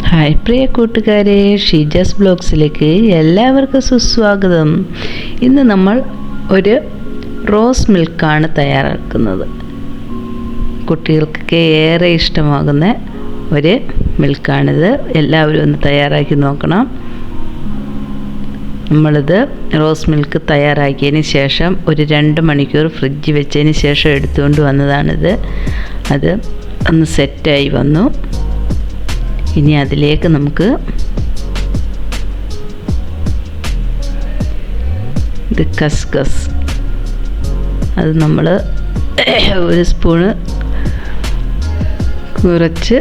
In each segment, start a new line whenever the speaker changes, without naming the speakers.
Hi പ്രിയ കൂട്ടുകാരെ, ഷീജാസ് ബ്ലോഗ്സിലേക്ക് എല്ലാവർക്കും സുസ്വാഗതം. ഇന്ന് നമ്മൾ ഒരു റോസ് മിൽക്കാണ് തയ്യാറാക്കുന്നത്. കുട്ടികൾക്കൊക്കെ ഏറെ ഇഷ്ടമാകുന്ന ഒരു മിൽക്കാണിത്. എല്ലാവരും ഒന്ന് തയ്യാറാക്കി നോക്കണം. നമ്മളിത് റോസ് മിൽക്ക് തയ്യാറാക്കിയതിന് ശേഷം ഒരു 2 മണിക്കൂർ ഫ്രിഡ്ജിൽ വെച്ചതിന് ശേഷം എടുത്തുകൊണ്ട് വന്നതാണിത്. അത് ഒന്ന് സെറ്റായി വന്നു. ഇനി അതിലേക്ക് നമുക്ക് ഇത് കസ്കസ്, അത് നമ്മൾ ഒരു സ്പൂണ് കുറച്ച്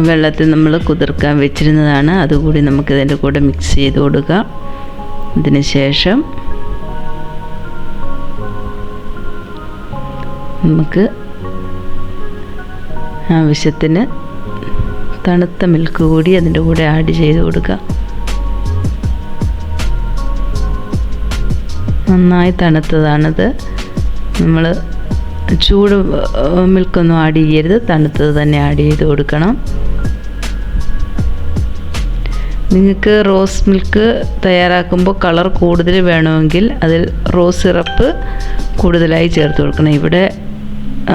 വെള്ളത്തിൽ നമ്മൾ കുതിർക്കാൻ വെച്ചിരുന്നതാണ്. അതുകൂടി നമുക്കിതിൻ്റെ കൂടെ മിക്സ് ചെയ്ത് കൊടുക്കാം. അതിന് ശേഷം നമുക്ക് ആവശ്യത്തിന് തണുത്ത മിൽക്ക് കൂടി അതിൻ്റെ കൂടെ ആഡ് ചെയ്ത് കൊടുക്കുക. നന്നായി തണുത്തതാണത്. നമ്മൾ ചൂട് മിൽക്കൊന്നും ആഡ് ചെയ്യരുത്, തണുത്തത് തന്നെ ആഡ് ചെയ്ത് കൊടുക്കണം. നിങ്ങൾക്ക് റോസ് മിൽക്ക് തയ്യാറാക്കുമ്പോൾ കളർ കൂടുതൽ വേണമെങ്കിൽ അതിൽ റോസ് സിറപ്പ് കൂടുതലായി ചേർത്ത് കൊടുക്കണം. ഇവിടെ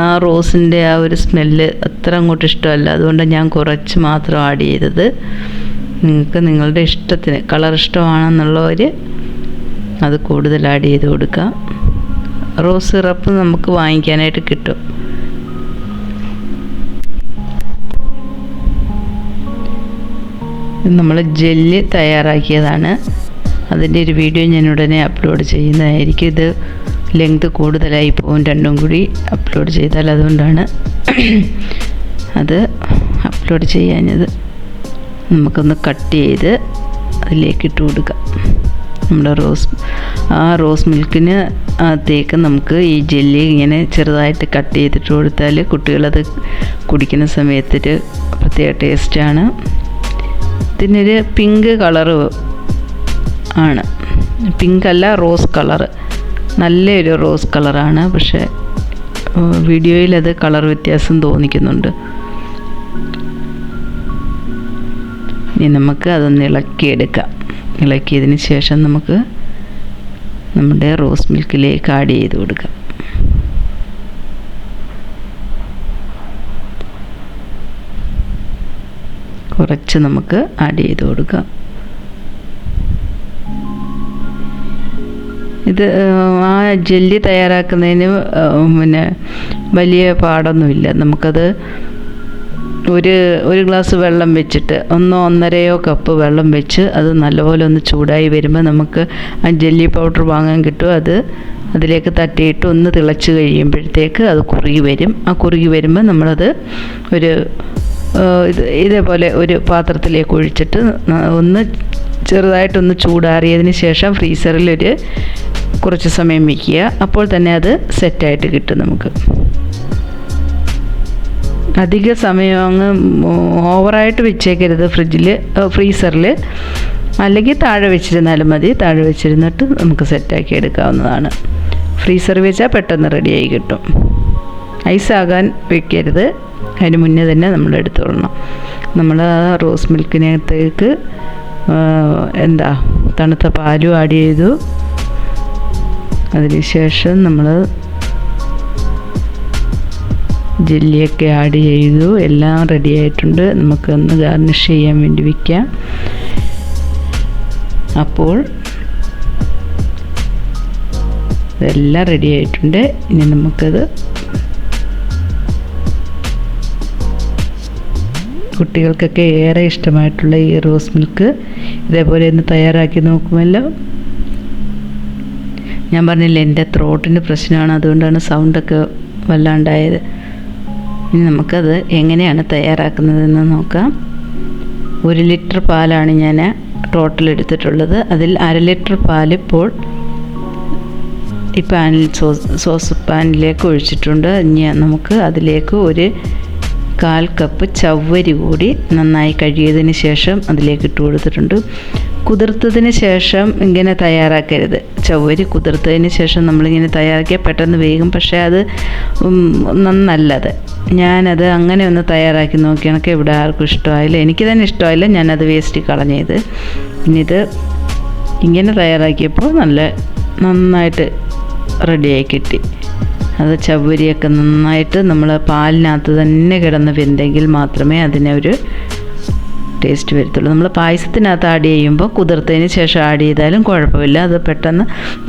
ആ റോസിൻ്റെ ആ ഒരു സ്മെല്ല് അത്ര അങ്ങോട്ട് ഇഷ്ടമല്ല, അതുകൊണ്ട് ഞാൻ കുറച്ച് മാത്രം ആഡ് ചെയ്തത്. നിങ്ങൾക്ക് നിങ്ങളുടെ ഇഷ്ടത്തിന് കളർ ഇഷ്ടമാണെന്നുള്ളവർ അത് കൂടുതൽ ആഡ് ചെയ്ത് കൊടുക്കാം. റോസ് സിറപ്പ് നമുക്ക് വാങ്ങിക്കാനായിട്ട് കിട്ടും. നമ്മൾ ജെല്ലി തയ്യാറാക്കിയതാണ്. അതിൻ്റെ ഒരു വീഡിയോ ഞാൻ ഉടനെ അപ്ലോഡ് ചെയ്യുന്നതായിരിക്കും. ഇത് ലെങ്ത് കൂടുതലായി പോകും രണ്ടും കൂടി അപ്ലോഡ് ചെയ്താൽ, അതുകൊണ്ടാണ് അത് അപ്ലോഡ് ചെയ്യാഞ്ഞത്. നമുക്കൊന്ന് കട്ട് ചെയ്ത് അതിലേക്ക് ഇട്ട് കൊടുക്കാം. നമ്മുടെ റോസ് മിൽക്കിന് അകത്തേക്ക് നമുക്ക് ഈ ജെല്ലി ഇങ്ങനെ ചെറുതായിട്ട് കട്ട് ചെയ്തിട്ട് കൊടുത്താൽ കുട്ടികളത് കുടിക്കുന്ന സമയത്തൊരു പ്രത്യേക ടേസ്റ്റാണ്. ഇതിനൊരു പിങ്ക് കളറ് ആണ്, പിങ്കല്ല റോസ് കളറ്, നല്ലൊരു റോസ് കളറാണ്. പക്ഷേ വീഡിയോയിൽ അത് കളർ വ്യത്യാസം തോന്നിക്കുന്നുണ്ട്. ഇനി നമുക്ക് അതൊന്ന് ഇളക്കിയെടുക്കാം. ഇളക്കിയതിന് ശേഷം നമുക്ക് നമ്മുടെ റോസ് മിൽക്കിലേക്ക് ആഡ് ചെയ്ത് കൊടുക്കാം. കുറച്ച് നമുക്ക് ആഡ് ചെയ്ത് കൊടുക്കാം. ഇത് ആ ജെല്ലി തയ്യാറാക്കുന്നതിന് പിന്നെ വലിയ പാടൊന്നുമില്ല. നമുക്കത് ഒരു ഗ്ലാസ് വെള്ളം വെച്ചിട്ട് 1-1.5 കപ്പ് വെള്ളം വെച്ച് അത് നല്ലപോലെ ഒന്ന് ചൂടായി വരുമ്പോൾ നമുക്ക് ആ ജെല്ലി പൗഡർ വാങ്ങാൻ കിട്ടും. അത് അതിലേക്ക് തട്ടിയിട്ട് ഒന്ന് തിളച്ച് കഴിയുമ്പോഴത്തേക്ക് അത് കുറുകി വരും. ആ കുറുകി വരുമ്പോൾ നമ്മളത് ഒരു ഇതേപോലെ ഒരു പാത്രത്തിലേക്ക് ഒഴിച്ചിട്ട് ഒന്ന് ചെറുതായിട്ടൊന്ന് ചൂടാറിയതിന് ശേഷം ഫ്രീസറിൽ കുറച്ച് സമയം വയ്ക്കുക. അപ്പോൾ തന്നെ അത് സെറ്റായിട്ട് കിട്ടും. നമുക്ക് അധിക സമയം അങ്ങ് ഓവറായിട്ട് വെച്ചേക്കരുത് ഫ്രീസറിൽ, അല്ലെങ്കിൽ താഴെ വെച്ചിരുന്നാലും മതി. താഴെ വെച്ചിരുന്നിട്ട് നമുക്ക് സെറ്റാക്കി എടുക്കാവുന്നതാണ്. ഫ്രീസറിൽ വെച്ചാൽ പെട്ടെന്ന് റെഡിയായി കിട്ടും. ഐസാകാൻ വെക്കരുത്, അതിന് മുന്നേ തന്നെ നമ്മൾ എടുത്തോളണം. നമ്മൾ ആ റോസ് മിൽക്കിനകത്തേക്ക് തണുത്ത പാലും ആഡ് ചെയ്തു. അതിനുശേഷം നമ്മൾ ജെല്ലിയൊക്കെ ആഡ് ചെയ്തു. എല്ലാം റെഡി ആയിട്ടുണ്ട്. നമുക്കൊന്ന് ഗാർണിഷ് ചെയ്യാൻ വേണ്ടി വയ്ക്കാം. അപ്പോൾ ഇതെല്ലാം റെഡി ആയിട്ടുണ്ട്. ഇനി നമുക്കത് കുട്ടികൾക്കൊക്കെ ഏറെ ഇഷ്ടമായിട്ടുള്ള ഈ റോസ് മിൽക്ക് ഇതേപോലെ ഒന്ന് തയ്യാറാക്കി നോക്കുമല്ലോ. ഞാൻ പറഞ്ഞില്ലേ, എൻ്റെ ത്രോട്ടിന് പ്രശ്നമാണ്, അതുകൊണ്ടാണ് സൗണ്ടൊക്കെ വല്ലാണ്ടായത്. ഇനി നമുക്കത് എങ്ങനെയാണ് തയ്യാറാക്കുന്നതെന്ന് നോക്കാം. 1 ലിറ്റർ പാലാണ് ഞാൻ ടോട്ടൽ എടുത്തിട്ടുള്ളത്. അതിൽ 1/2 ലിറ്റർ പാൽ ഇപ്പോൾ ഈ പാനിൽ സോസ് പാനിലേക്ക് ഒഴിച്ചിട്ടുണ്ട്. ഇനി നമുക്ക് അതിലേക്ക് 1/4 കപ്പ് ചവ്വരി കൂടി നന്നായി കഴുകിയതിന് ശേഷം അതിലേക്ക് ഇട്ട് കൊടുത്തിട്ടുണ്ട്. കുതിർത്തതിന് ശേഷം ഇങ്ങനെ തയ്യാറാക്കരുത്. ചവ്വരി കുതിർത്തതിന് ശേഷം നമ്മളിങ്ങനെ തയ്യാറാക്കിയാൽ പെട്ടെന്ന് വേഗം, പക്ഷേ അത് നന്നല്ലത്. ഞാനത് അങ്ങനെ ഒന്ന് തയ്യാറാക്കി നോക്കി. എനിക്ക് ഇവിടെ ആർക്കും ഇഷ്ടമായില്ല, എനിക്ക് തന്നെ ഇഷ്ടമായില്ല. ഞാനത് വേസ്റ്റ് കളഞ്ഞത്. പിന്നെ ഇത് ഇങ്ങനെ തയ്യാറാക്കിയപ്പോൾ നന്നായിട്ട് റെഡിയായി കിട്ടി. അത് ചവ്വരിയൊക്കെ നന്നായിട്ട് നമ്മൾ പാലിനകത്ത് തന്നെ കിടന്ന് വെന്തെങ്കിൽ മാത്രമേ അതിനെ ഒരു ടേസ്റ്റ് വരത്തുള്ളൂ. നമ്മൾ പായസത്തിനകത്ത് ആഡ് ചെയ്യുമ്പോൾ കുതിർത്തതിന് ശേഷം ആഡ് ചെയ്താലും കുഴപ്പമില്ല. അത് പെട്ടെന്ന്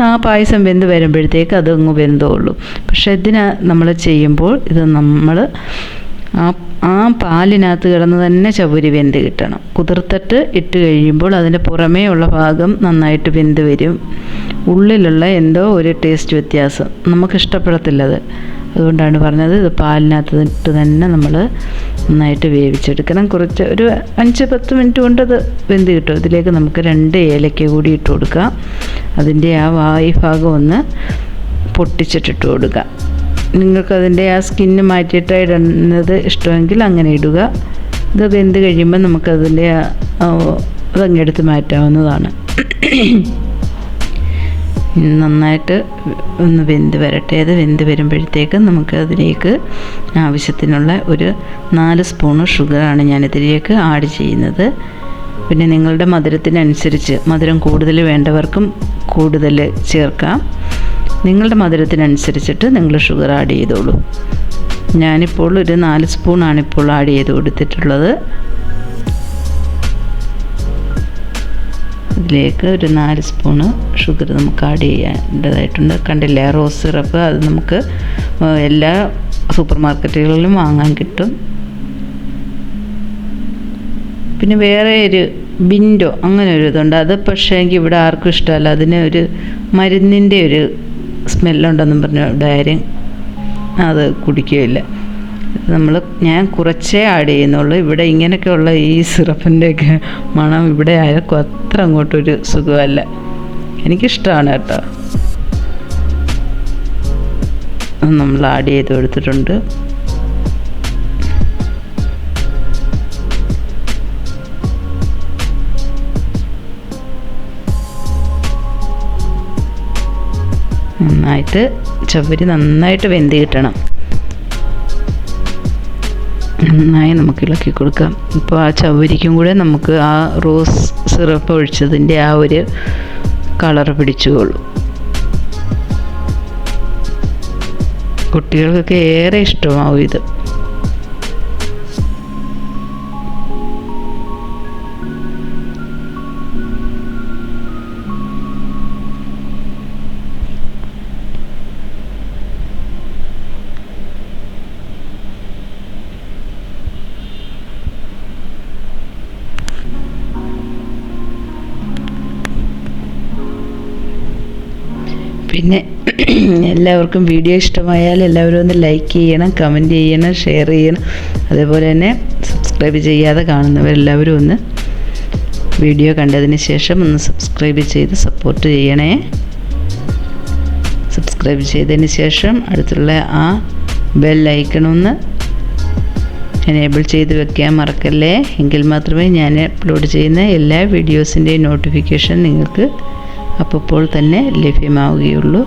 ആ പായസം വെന്ത് വരുമ്പോഴത്തേക്ക് അതങ്ങ് വെന്തോളൂ. പക്ഷേ ഇതിന് നമ്മൾ ചെയ്യുമ്പോൾ ഇത് നമ്മൾ ആ പാലിനകത്ത് കിടന്ന് തന്നെ ചവ്വരി വെന്ത് കിട്ടണം. കുതിർത്തിട്ട് ഇട്ട് കഴിയുമ്പോൾ അതിൻ്റെ പുറമേ ഉള്ള ഭാഗം നന്നായിട്ട് വെന്ത് വരും. ഉള്ളിലുള്ള എന്തോ ഒരു ടേസ്റ്റ് വ്യത്യാസം നമുക്കിഷ്ടപ്പെടത്തില്ലത്. അതുകൊണ്ടാണ് പറഞ്ഞത് ഇത് പാലിനകത്ത് ഇട്ട് തന്നെ നമ്മൾ നന്നായിട്ട് വേവിച്ചെടുക്കണം. കുറച്ച് ഒരു 5-10 മിനിറ്റ് കൊണ്ട് അത് വെന്ത് കിട്ടും. ഇതിലേക്ക് നമുക്ക് 2 ഏലക്ക കൂടി ഇട്ട് കൊടുക്കാം. അതിൻ്റെ ആ വായ് ഭാഗം ഒന്ന് പൊട്ടിച്ചിട്ടിട്ട് കൊടുക്കുക. നിങ്ങൾക്കതിൻ്റെ ആ സ്കിന്ന് മാറ്റിയിട്ട് ഇടുന്നത് ഇഷ്ടമെങ്കിൽ അങ്ങനെ ഇടുക. ഇത് വെന്ത് കഴിയുമ്പോൾ നമുക്കതിൻ്റെ അതങ്ങെടുത്ത് മാറ്റാവുന്നതാണ്. നന്നായിട്ട് ഒന്ന് വെന്ത് വരട്ടെ. അത് വെന്ത് വരുമ്പോഴത്തേക്ക് നമുക്ക് അതിലേക്ക് ആവശ്യത്തിനുള്ള ഒരു 4 സ്പൂണ് ഷുഗറാണ് ഞാനിതിലേക്ക് ആഡ് ചെയ്യുന്നത്. പിന്നെ നിങ്ങളുടെ മധുരത്തിനനുസരിച്ച് മധുരം കൂടുതൽ വേണ്ടവർക്കും കൂടുതൽ ചേർക്കാം. നിങ്ങളുടെ മധുരത്തിനനുസരിച്ചിട്ട് നിങ്ങൾ ഷുഗർ ആഡ് ചെയ്തോളൂ. ഞാനിപ്പോൾ ഒരു 4 സ്പൂണാണ് ഇപ്പോൾ ആഡ് ചെയ്ത് കൊടുത്തിട്ടുള്ളത്. ഇതിലേക്ക് ഒരു 4 സ്പൂണ് ഷുഗർ നമുക്ക് ആഡ് ചെയ്യേണ്ടതായിട്ടുണ്ട്. കണ്ടില്ലേ റോസ് സിറപ്പ്, അത് നമുക്ക് എല്ലാ സൂപ്പർ മാർക്കറ്റുകളിലും വാങ്ങാൻ കിട്ടും. പിന്നെ വേറെ ഒരു ബിൻഡോ അങ്ങനെ ഒരു ഇതുണ്ട്. അത് പക്ഷേ എനിക്ക് ഇവിടെ ആർക്കും ഇഷ്ടമല്ല. അതിന് ഒരു മരുന്നിൻ്റെ ഒരു സ്മെല്ലുണ്ടെന്നും പറഞ്ഞു ഇവിടെ ആരും അത് കുടിക്കുകയില്ല. ഞാൻ കുറച്ചേ ആഡ് ചെയ്യുന്നുള്ളൂ. ഇവിടെ ഇങ്ങനെയൊക്കെയുള്ള ഈ സിറപ്പിൻ്റെയൊക്കെ മണം ഇവിടെ ആർക്കും അത്ര അങ്ങോട്ടൊരു സുഖമല്ല. എനിക്കിഷ്ടമാണ് കേട്ടോ. നമ്മൾ ആഡ് ചെയ്ത് കൊടുത്തിട്ടുണ്ട്. നന്നായിട്ട് ചവ്വരി നന്നായിട്ട് വെന്ത് കിട്ടണം. നന്നായി നമുക്ക് ഇളക്കി കൊടുക്കാം. ഇപ്പോൾ ആ ചവ്വരിക്കും കൂടെ നമുക്ക് ആ റോസ് സിറപ്പ് ഒഴിച്ചതിൻ്റെ ആ ഒരു കളർ പിടിച്ചുകൊള്ളും. കുട്ടികൾക്കൊക്കെ ഏറെ ഇഷ്ടമാവും ഇത്. പിന്നെ എല്ലാവർക്കും വീഡിയോ ഇഷ്ടമായാൽ എല്ലാവരും ഒന്ന് ലൈക്ക് ചെയ്യണം, കമൻറ്റ് ചെയ്യണം, ഷെയർ ചെയ്യണം. അതേപോലെ തന്നെ സബ്സ്ക്രൈബ് ചെയ്യാതെ കാണുന്നവരെല്ലാവരും ഒന്ന് വീഡിയോ കണ്ടതിന് ശേഷം ഒന്ന് സബ്സ്ക്രൈബ് ചെയ്ത് സപ്പോർട്ട് ചെയ്യണേ. സബ്സ്ക്രൈബ് ചെയ്തതിന് ശേഷം അടുത്തുള്ള ആ ബെൽ ഐക്കണൊന്ന് എനേബിൾ ചെയ്ത് വെക്കാൻ മറക്കല്ലേ. എങ്കിൽ മാത്രമേ ഞാൻ അപ്ലോഡ് ചെയ്യുന്ന എല്ലാ വീഡിയോസിൻ്റെയും നോട്ടിഫിക്കേഷൻ നിങ്ങൾക്ക് അപ്പോൾ തന്നെ ലഭ്യമാവുകയുള്ളൂ.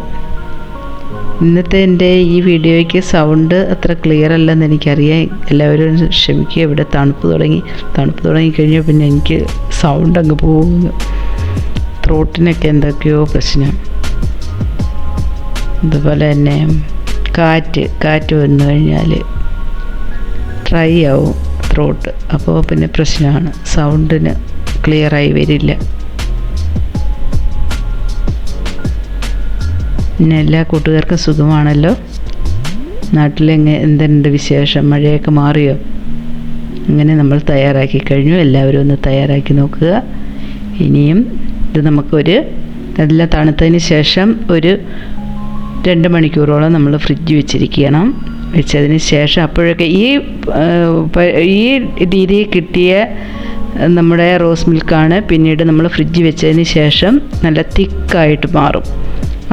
ഇന്നത്തെ എൻ്റെ ഈ വീഡിയോയ്ക്ക് സൗണ്ട് അത്ര ക്ലിയർ അല്ലെന്ന് എനിക്കറിയാം. എല്ലാവരും ക്ഷമിക്കുക. ഇവിടെ തണുപ്പ് തുടങ്ങിക്കഴിഞ്ഞാൽ പിന്നെ എനിക്ക് സൗണ്ട് അങ്ങ് പോകുന്നു. ത്രോട്ടിനൊക്കെ എന്തൊക്കെയോ പ്രശ്നം. അതുപോലെ തന്നെ കാറ്റ് വന്നു കഴിഞ്ഞാൽ ഡ്രൈ ആവും ത്രോട്ട്. അപ്പോൾ പിന്നെ പ്രശ്നമാണ്, സൗണ്ടിന് ക്ലിയറായി വരില്ല. പിന്നെ എല്ലാ കൂട്ടുകാർക്കും സുഖമാണല്ലോ. എന്തുണ്ട് വിശേഷം? മഴയൊക്കെ മാറിയോ? അങ്ങനെ നമ്മൾ തയ്യാറാക്കി കഴിഞ്ഞു. എല്ലാവരും ഒന്ന് തയ്യാറാക്കി നോക്കുക. ഇനിയും ഇത് നമുക്കൊരു നല്ല തണുത്തതിന് ശേഷം ഒരു 2 മണിക്കൂറോളം നമ്മൾ ഫ്രിഡ്ജ് വെച്ചതിന് ശേഷം അപ്പോഴൊക്കെ ഈ രീതിയിൽ കിട്ടിയ നമ്മുടെ റോസ് മിൽക്കാണ് പിന്നീട് നമ്മൾ ഫ്രിഡ്ജ് വെച്ചതിന് ശേഷം നല്ല തിക്കായിട്ട് മാറും.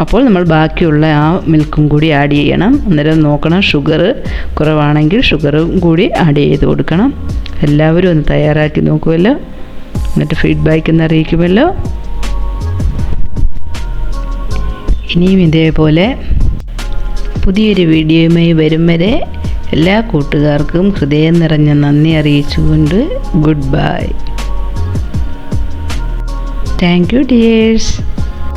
അപ്പോൾ നമ്മൾ ബാക്കിയുള്ള ആ മിൽക്കും കൂടി ആഡ് ചെയ്യണം. അന്നേരം നോക്കണം, ഷുഗർ കുറവാണെങ്കിൽ ഷുഗറും കൂടി ആഡ് ചെയ്ത് കൊടുക്കണം. എല്ലാവരും ഒന്ന് തയ്യാറാക്കി നോക്കുമല്ലോ, എന്നിട്ട് ഫീഡ്ബാക്ക് ഒന്ന് അറിയിക്കുമല്ലോ. ഇനിയും ഇതേപോലെ പുതിയൊരു വീഡിയോയുമായി വരും വരെ എല്ലാ കൂട്ടുകാർക്കും ഹൃദയം നിറഞ്ഞ നന്ദി അറിയിച്ചുകൊണ്ട് goodbye. Thank you dears.